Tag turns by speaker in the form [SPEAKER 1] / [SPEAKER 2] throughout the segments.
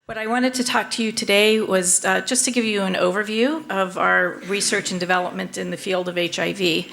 [SPEAKER 1] What I wanted to talk to you today was just to give you an overview of our research and development in the field of HIV.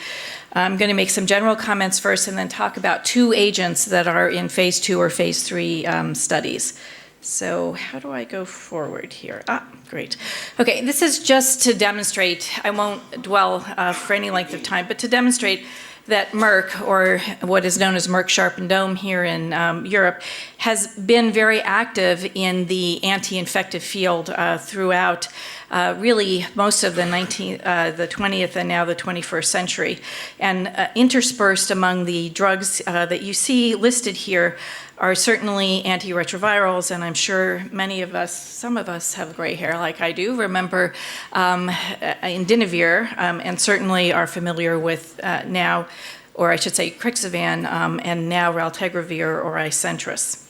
[SPEAKER 1] I'm going to make some general comments first and then talk about two agents that are in phase 2 or phase 3 studies. So how do I go forward here? Great. Okay, this is just to demonstrate, I won't dwell for any length of time, but to demonstrate that Merck, or what is known as Merck Sharp and Dohme here in Europe, has been very active in the anti-infective field throughout really most of the 20th and now the 21st century. And interspersed among the drugs that you see listed here are certainly antiretrovirals, and I'm sure many of us, some of us have gray hair like I do, remember Indinavir, and certainly are familiar with now, or I should say Crixivan, and now Raltegravir or Icentris.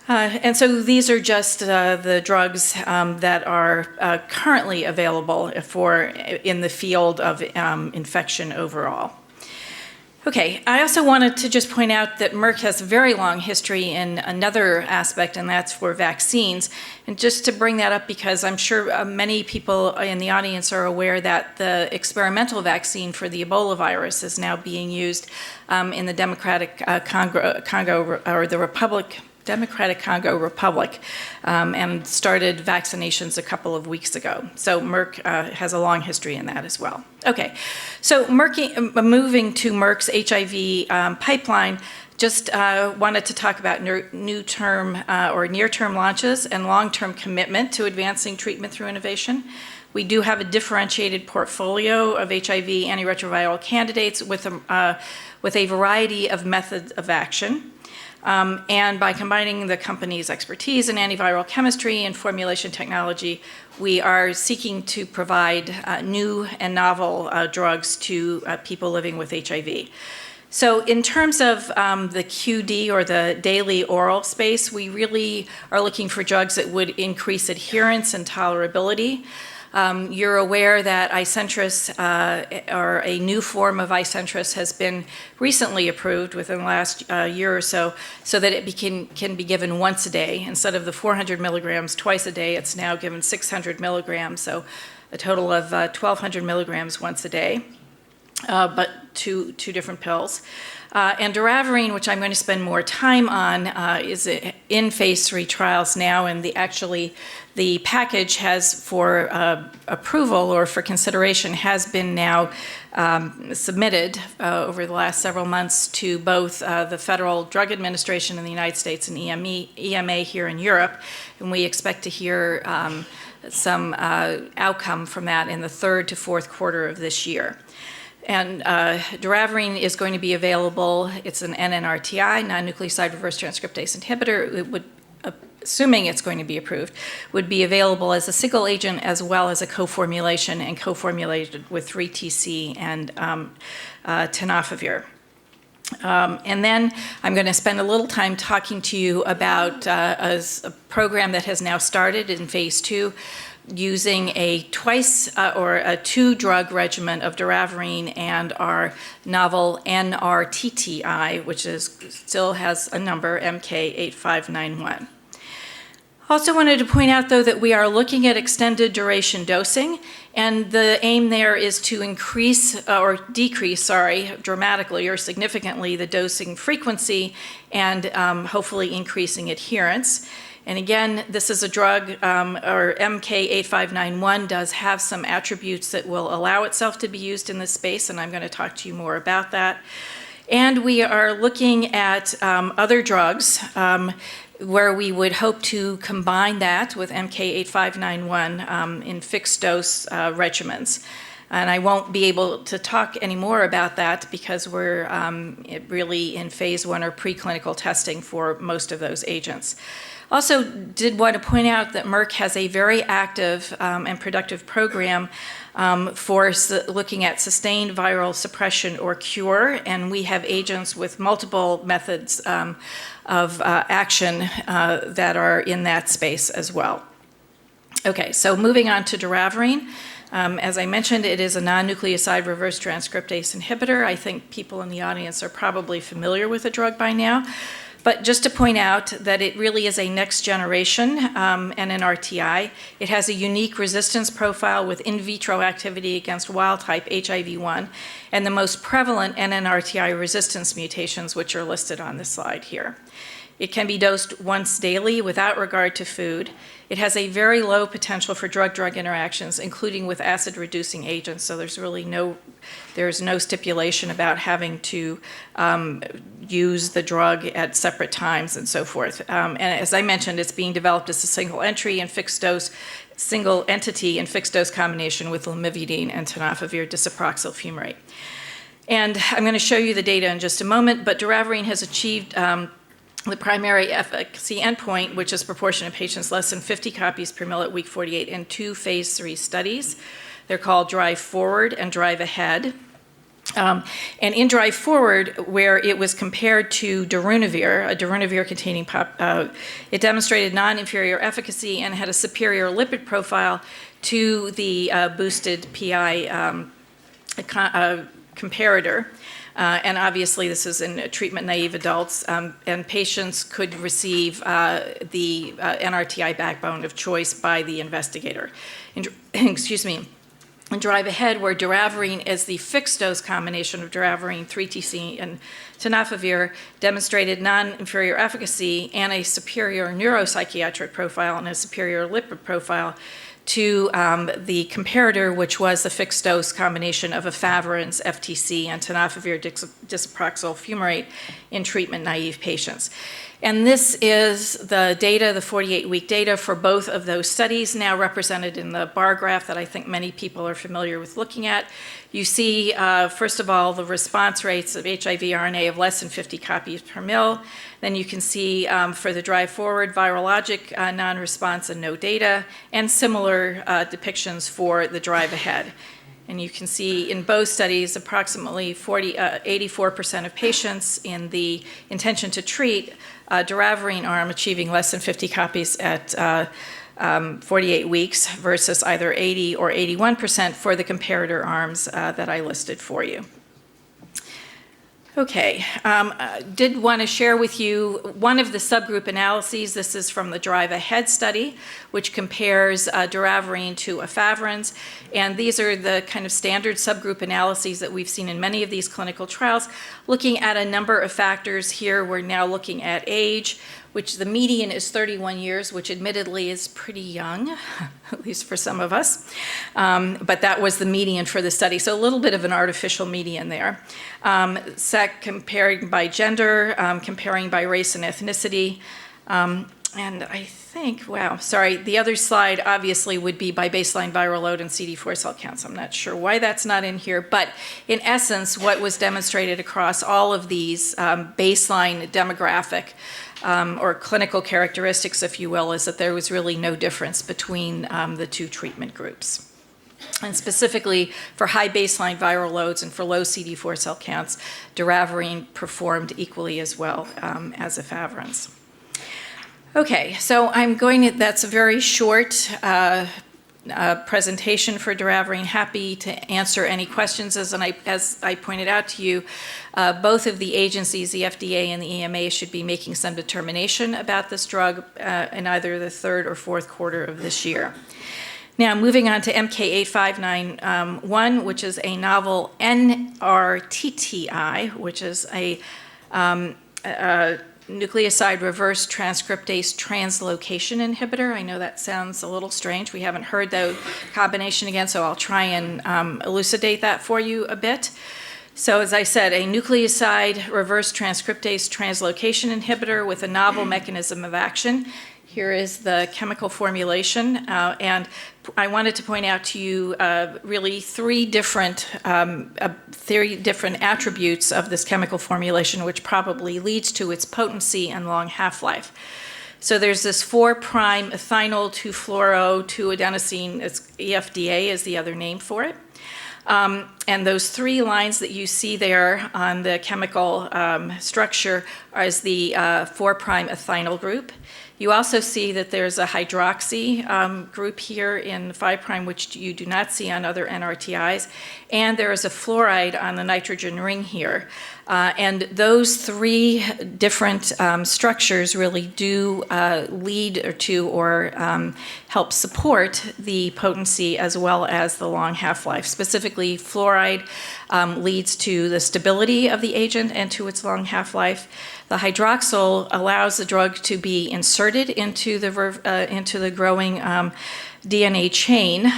[SPEAKER 1] And so these are just the drugs that are currently available in the field of infection overall. Okay, I also wanted to just point out that Merck has a very long history in another aspect, and that's for vaccines. And just to bring that up, because I'm sure many people in the audience are aware that the experimental vaccine for the Ebola virus is now being used in the Democratic Congo, or the Democratic Congo Republic, and started vaccinations a couple of weeks ago. So Merck has a long history in that as well. Okay, so moving to Merck's HIV pipeline, just wanted to talk about near-term launches and long-term commitment to advancing treatment through innovation. We do have a differentiated portfolio of HIV antiretroviral candidates with a variety of methods of action. And by combining the company's expertise in antiviral chemistry and formulation technology, we are seeking to provide new and novel drugs to people living with HIV. So in terms of the QD, or the daily oral space, we really are looking for drugs that would increase adherence and tolerability. You're aware that Icentris, or a new form of Icentris, has been recently approved within the last year or so, so that it can be given once a day. Instead of the 400 milligrams twice a day, it's now given 600 milligrams, so a total of 1,200 milligrams once a day, but two different pills. And Doravirine, which I'm going to spend more time on, is in phase 3 trials now, and the package has, for approval or for consideration, has been now submitted over the last several months to both the Federal Drug Administration in the United States and EMA here in Europe, and we expect to hear some outcome from that in the 3rd to 4th quarter of this year. And Doravirine is going to be available. It's an NNRTI, non-nucleoside reverse transcriptase inhibitor. It would, assuming it's going to be approved, would be available as a single agent as well as a co-formulation, and co-formulated with 3-TC and tenofovir. And then I'm going to spend a little time talking to you about a program that has now started in phase 2, using a or a 2-drug regimen of Doravirine and our novel NRTTI, which still has a number, MK8591. Also wanted to point out, though, that we are looking at extended duration dosing, and the aim there is to decrease dramatically or significantly the dosing frequency, and hopefully increasing adherence. And again, this is a drug, or MK8591 does have some attributes that will allow itself to be used in this space, and I'm going to talk to you more about that. And we are looking at other drugs where we would hope to combine that with MK8591 in fixed dose regimens. And I won't be able to talk any more about that because we're really in phase 1 or preclinical testing for most of those agents. Also did want to point out that Merck has a very active and productive program for looking at sustained viral suppression or cure, and we have agents with multiple methods of action that are in that space as well. Okay, so moving on to Doravirine. As I mentioned, it is a non-nucleoside reverse transcriptase inhibitor. I think people in the audience are probably familiar with the drug by now. But just to point out that it really is a next generation NNRTI. It has a unique resistance profile with in vitro activity against wild-type HIV-1 and the most prevalent NNRTI resistance mutations, which are listed on this slide here. It can be dosed once daily without regard to food. It has a very low potential for drug-drug interactions, including with acid-reducing agents, so there's no stipulation about having to use the drug at separate times and so forth. And as I mentioned, it's being developed as a single entity and fixed dose combination with lamivudine and tenofovir disoproxil fumarate. And I'm going to show you the data in just a moment, but doravirine has achieved the primary efficacy endpoint, which is proportion of patients less than 50 copies per ml at week 48 in 2 phase 3 studies. They're called Drive Forward and Drive Ahead. And in Drive Forward, where it was compared to darunavir, a darunavir-containing it demonstrated non-inferior efficacy and had a superior lipid profile to the boosted PI comparator. And obviously, this is in treatment-naive adults, and patients could receive the NRTI backbone of choice by the investigator. Excuse me. In Drive Ahead, where doravirine is the fixed-dose combination of doravirine, 3-TC, and tenofovir, demonstrated non-inferior efficacy and a superior neuropsychiatric profile and a superior lipid profile to the comparator, which was the fixed-dose combination of efavirenz, FTC, and tenofovir disoproxil fumarate in treatment-naive patients. And this is the data, the 48-week data for both of those studies, now represented in the bar graph that I think many people are familiar with looking at. You see, first of all, the response rates of HIV RNA of less than 50 copies per mil. Then you can see for the Drive Forward virologic non-response and no data, and similar depictions for the Drive Ahead. And you can see in both studies, approximately 84% of patients in the intention to treat doravirine arm achieving less than 50 copies at 48 weeks versus either 80 or 81% for the comparator arms that I listed for you. Okay, did want to share with you one of the subgroup analyses. This is from the Drive Ahead study, which compares doravirine to efavirenz. And these are the kind of standard subgroup analyses that we've seen in many of these clinical trials, looking at a number of factors. Here we're now looking at age, which the median is 31 years, which admittedly is pretty young, at least for some of us. But that was the median for the study, so a little bit of an artificial median there. Comparing by gender, comparing by race and ethnicity. And I think, wow, sorry, the other slide obviously would be by baseline viral load and CD4 cell counts. I'm not sure why that's not in here, but in essence, what was demonstrated across all of these baseline demographic or clinical characteristics, if you will, is that there was really no difference between the two treatment groups. And specifically for high baseline viral loads and for low CD4 cell counts, doravirine performed equally as well as efavirenz. Okay, so that's a very short presentation for doravirine. Happy to answer any questions. As I pointed out to you, both of the agencies, the FDA and the EMA, should be making some determination about this drug in either the third or fourth quarter of this year. Now, moving on to MK-8591, which is a novel NRTTI, which is a nucleoside reverse transcriptase translocation inhibitor. I know that sounds a little strange. We haven't heard the combination again, so I'll try and elucidate that for you a bit. So as I said, a nucleoside reverse transcriptase translocation inhibitor with a novel mechanism of action. Here is the chemical formulation, and I wanted to point out to you really three different attributes of this chemical formulation, which probably leads to its potency and long half-life. So there's this 4' ethinyl 2-fluoro 2-adenosine, it's EFDA is the other name for it. And those three lines that you see there on the chemical structure is the 4' ethinyl group. You also see that there's a hydroxy group here in 5', which you do not see on other NRTIs. And there is a fluoride on the nitrogen ring here. And those three different structures really do lead to or help support the potency as well as the long half-life. Specifically, fluoride leads to the stability of the agent and to its long half-life. The hydroxyl allows the drug to be inserted into the growing DNA chain,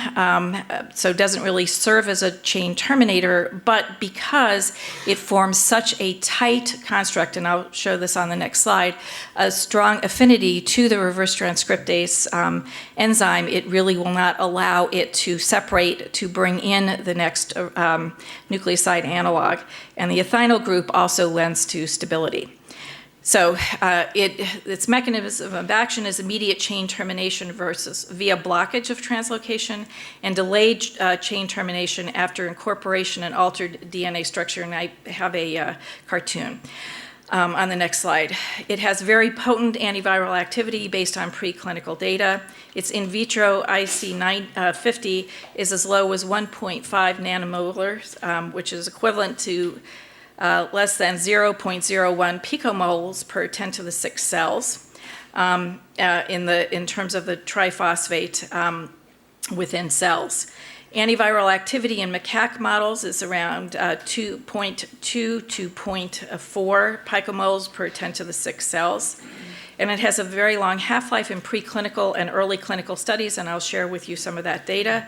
[SPEAKER 1] so it doesn't really serve as a chain terminator, but because it forms such a tight construct, and I'll show this on the next slide, a strong affinity to the reverse transcriptase enzyme, it really will not allow it to separate to bring in the next nucleoside analog. And the ethinyl group also lends to stability. So its mechanism of action is immediate chain termination versus via blockage of translocation and delayed chain termination after incorporation and altered DNA structure. And I have a cartoon on the next slide. It has very potent antiviral activity based on preclinical data. Its in vitro IC50 is as low as 1.5 nanomolar, which is equivalent to less than 0.01 picomoles per 10 to the 6 cells in terms of the triphosphate within cells. Antiviral activity in macaque models is around 2.2 to 0.4 picomoles per 10 to the 6 cells. And it has a very long half-life in preclinical and early clinical studies, and I'll share with you some of that data.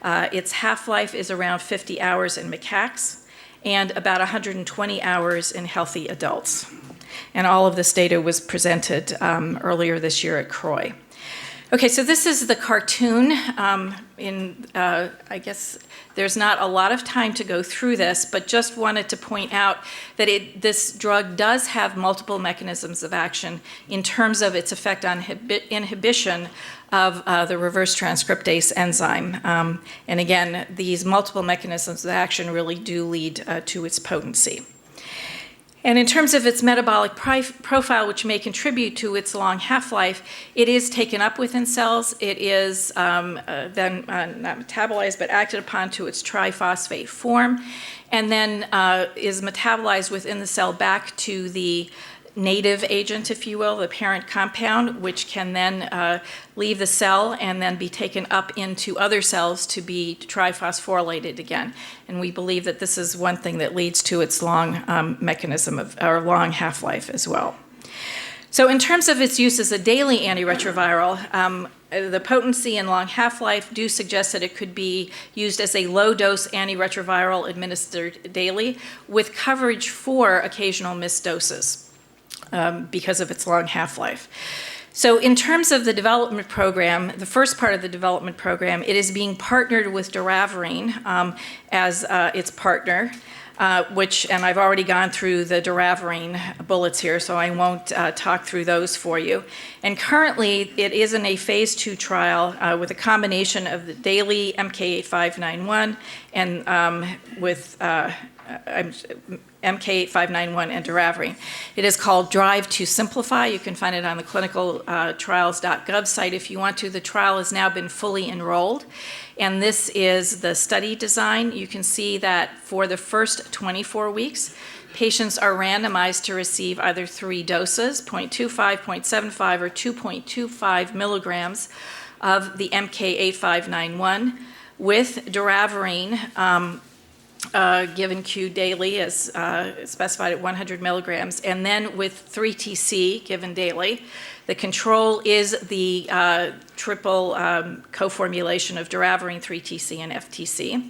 [SPEAKER 1] Its half-life is around 50 hours in macaques and about 120 hours in healthy adults. And all of this data was presented earlier this year at CROI. Okay, so this is the cartoon. I guess there's not a lot of time to go through this, but just wanted to point out that this drug does have multiple mechanisms of action in terms of its effect on inhibition of the reverse transcriptase enzyme. And again, these multiple mechanisms of action really do lead to its potency. And in terms of its metabolic profile, which may contribute to its long half-life, it is taken up within cells. It is then not metabolized, but acted upon to its triphosphate form, and then is metabolized within the cell back to the native agent, if you will, the parent compound, which can then leave the cell and then be taken up into other cells to be triphosphorylated again. And we believe that this is one thing that leads to its long mechanism of, or long half-life as well. So in terms of its use as a daily antiretroviral, the potency and long half-life do suggest that it could be used as a low-dose antiretroviral administered daily with coverage for occasional missed doses. Because of its long half-life. So in terms of the development program, the first part of the development program, it is being partnered with doravirine as its partner, and I've already gone through the doravirine bullets here, so I won't talk through those for you. And currently, it is in a phase 2 trial with a combination of the daily MK-8591 and with MK-8591 and doravirine. It is called Drive to Simplify. You can find it on the clinicaltrials.gov site if you want to. The trial has now been fully enrolled, and this is the study design. You can see that for the first 24 weeks, patients are randomized to receive either 3 doses, 0.25, 0.75, or 2.25 milligrams of the MK-8591 with doravirine given Q daily as specified at 100 milligrams, and then with 3TC given daily. The control is the triple co-formulation of doravirine, 3TC, and FTC.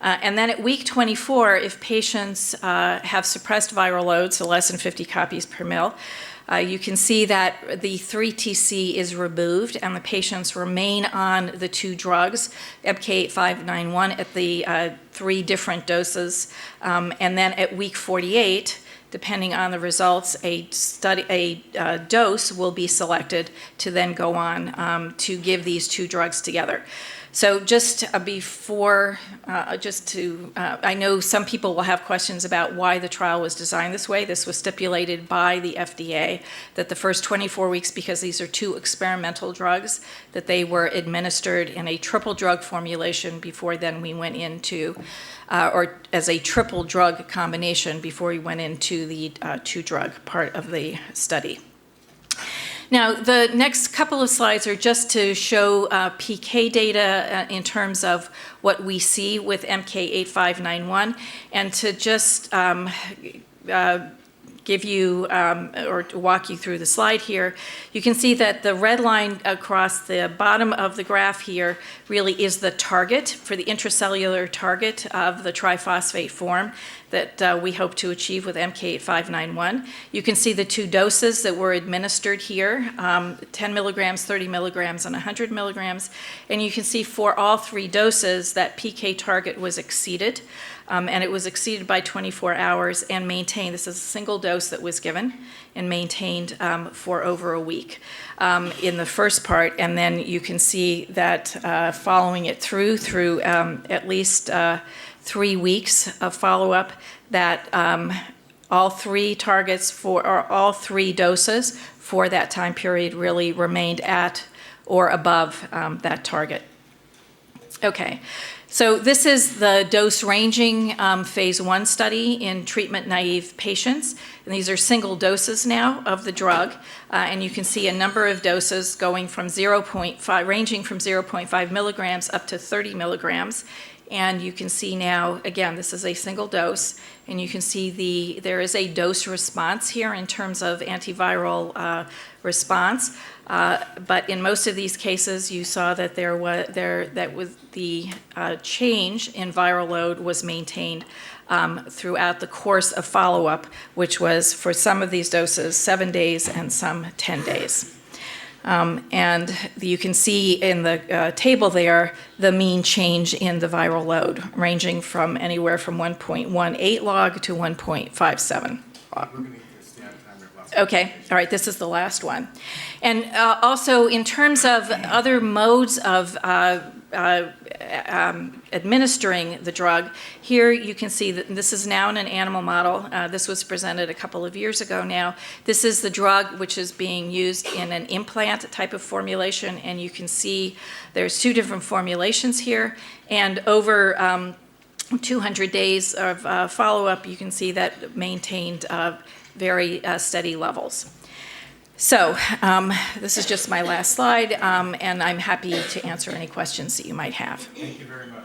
[SPEAKER 1] And then at week 24, if patients have suppressed viral load, so less than 50 copies per mil, you can see that the 3TC is removed and the patients remain on the 2 drugs, MK-8591 at the 3 different doses. And then at week 48, depending on the results, a dose will be selected to then go on to give these 2 drugs together. So just before, I know some people will have questions about why the trial was designed this way. This was stipulated by the FDA that the first 24 weeks, because these are 2 experimental drugs, that they were administered in a triple drug formulation before then we went into, or as a triple drug combination before we went into the 2-drug part of the study. Now, the next couple of slides are just to show PK data in terms of what we see with MK-8591, and to just give you or to walk you through the slide here. You can see that the red line across the bottom of the graph here really is the target for the intracellular target of the triphosphate form that we hope to achieve with MK-8591. You can see the 2 doses that were administered here, 10 milligrams, 30 milligrams, and 100 milligrams. And you can see for all 3 doses that PK target was exceeded, and it was exceeded by 24 hours and maintained. This is a single dose that was given and maintained for over a week in the first part. And then you can see that following it through at least 3 weeks of follow-up, that all 3 targets or all 3 doses for that time period really remained at or above that target. Okay, so this is the dose-ranging phase 1 study in treatment-naive patients. And these are single doses now of the drug. And you can see a number of doses going from 0.5, ranging from 0.5 milligrams up to 30 milligrams. And you can see now, again, this is a single dose, and you can see there is a dose response here in terms of antiviral response. But in most of these cases, you saw that the change in viral load was maintained throughout the course of follow-up, which was for some of these doses 7 days and some 10 days. And you can see in the table there the mean change in the viral load, ranging from anywhere from 1.18 log to 1.57 log. Okay, all right, this is the last one. And also in terms of other modes of administering the drug, here you can see that this is now in an animal model. This was presented a couple of years ago now. This is the drug which is being used in an implant type of formulation, and you can see there's 2 different formulations here, and over 200 days of follow-up, you can see that maintained very steady levels. So this is just my last slide, and I'm happy to answer any questions that you might have.
[SPEAKER 2] Thank you very much.